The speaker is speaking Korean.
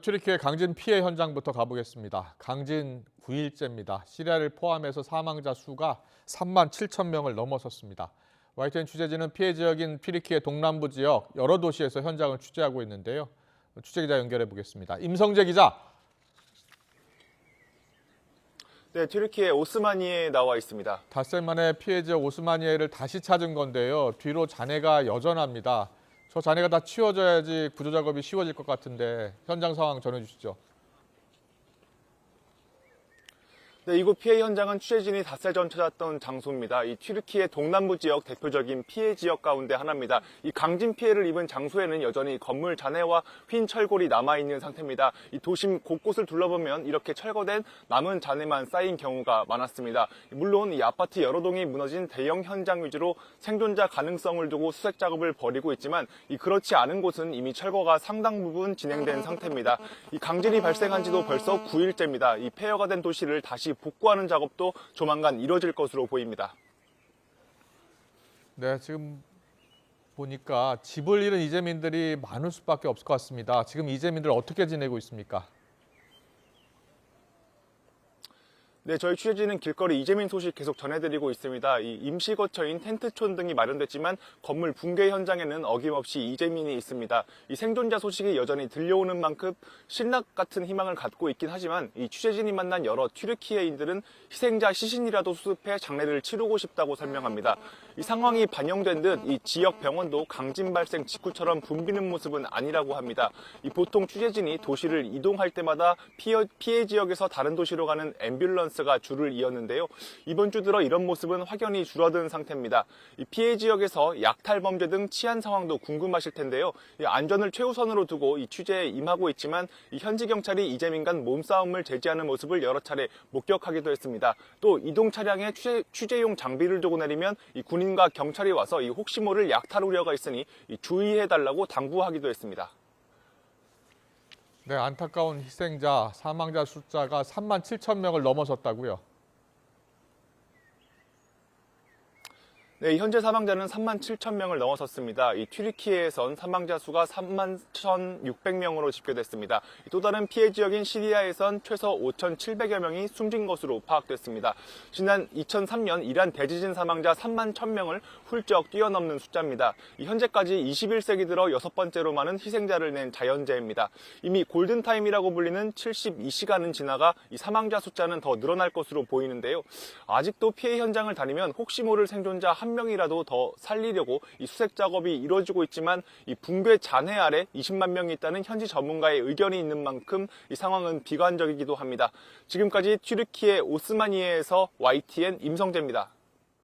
튀르키예 강진 피해 현장부터 가보겠습니다. 강진 9일째입니다. 시리아를 포함해서 사망자 수가 3만 7천 명을 넘어섰습니다. YTN 취재진은 피해 지역인 튀르키예 동남부 지역 여러 도시에서 현장을 취재하고 있는데요. 취재기자 연결해 보겠습니다. 임성재 기자. 네, 튀르키예 오스마니에에 나와 있습니다. 닷새 만에 피해 지역 오스마니에를 다시 찾은 건데요. 뒤로 잔해가 여전합니다. 저 잔해가 다 치워져야지 구조 작업이 쉬워질 것 같은데 현장 상황 전해주시죠. 네, 이곳 피해 현장은 취재진이 닷새 전 찾았던 장소입니다. 이 튀르키예 동남부 지역 대표적인 피해 지역 가운데 하나입니다. 이 강진 피해를 입은 장소에는 여전히 건물 잔해와 휜 철골이 남아있는 상태입니다. 이 도심 곳곳을 둘러보면 이렇게 철거된 남은 잔해만 쌓인 경우가 많았습니다. 물론 이 아파트 여러 동이 무너진 대형 현장 위주로 생존자 가능성을 두고 수색 작업을 벌이고 있지만 그렇지 않은 곳은 이미 철거가 상당 부분 진행된 상태입니다. 이 강진이 발생한 지도 벌써 9일째입니다. 이 폐허가 된 도시를 다시 복구하는 작업도 조만간 이뤄질 것으로 보입니다. 네, 지금 보니까 집을 잃은 이재민들이 많을 수밖에 없을 것 같습니다. 지금 이재민들 어떻게 지내고 있습니까? 네, 저희 취재진은 길거리 이재민 소식 계속 전해드리고 있습니다. 이 임시 거처인 텐트촌 등이 마련됐지만 건물 붕괴 현장에는 어김없이 이재민이 있습니다. 이 생존자 소식이 여전히 들려오는 만큼 신락 같은 희망을 갖고 있긴 하지만 이 취재진이 만난 여러 튀르키예인들은 희생자 시신이라도 수습해 장례를 치르고 싶다고 설명합니다. 이 상황이 반영된 듯 이 지역 병원도 강진 발생 직후처럼 붐비는 모습은 아니라고 합니다. 이 보통 취재진이 도시를 이동할 때마다 피해 지역에서 다른 도시로 가는 앰뷸런스가 줄을 이었는데요. 이번 주 들어 이런 모습은 확연히 줄어든 상태입니다. 이 피해 지역에서 약탈 범죄 등 치안 상황도 궁금하실 텐데요. 이 안전을 최우선으로 두고 이 취재에 임하고 있지만 이 현지 경찰이 이재민 간 몸싸움을 제지하는 모습을 여러 차례 목격하기도 했습니다. 또 이동 차량에 취재용 장비를 두고 내리면 이 군인과 경찰이 와서 이 혹시 모를 약탈 우려가 있으니 주의해달라고 당부하기도 했습니다. 네, 안타까운 희생자, 사망자 숫자가 3만 7천 명을 넘어섰다고요. 네, 현재 사망자는 3만 7천 명을 넘어섰습니다. 이 튀르키예에선 사망자 수가 3만 1,600명으로 집계됐습니다. 또 다른 피해 지역인 시리아에선 최소 5,700여 명이 숨진 것으로 파악됐습니다. 지난 2003년 이란 대지진 사망자 3만 1,000명을 훌쩍 뛰어넘는 숫자입니다. 현재까지 21세기 들어 6번째로 많은 희생자를 낸 자연재해입니다. 이미 골든타임이라고 불리는 72시간은 지나가 이 사망자 숫자는 더 늘어날 것으로 보이는데요. 아직도 피해 현장을 다니면 혹시 모를 생존자 한 명이라도 더 살리려고 이 수색 작업이 이루어지고 있지만 이 붕괴 잔해 아래 20만 명이 있다는 현지 전문가의 의견이 있는 만큼 이 상황은 비관적이기도 합니다. 지금까지 튀르키예 오스마니에에서 YTN 임성재입니다.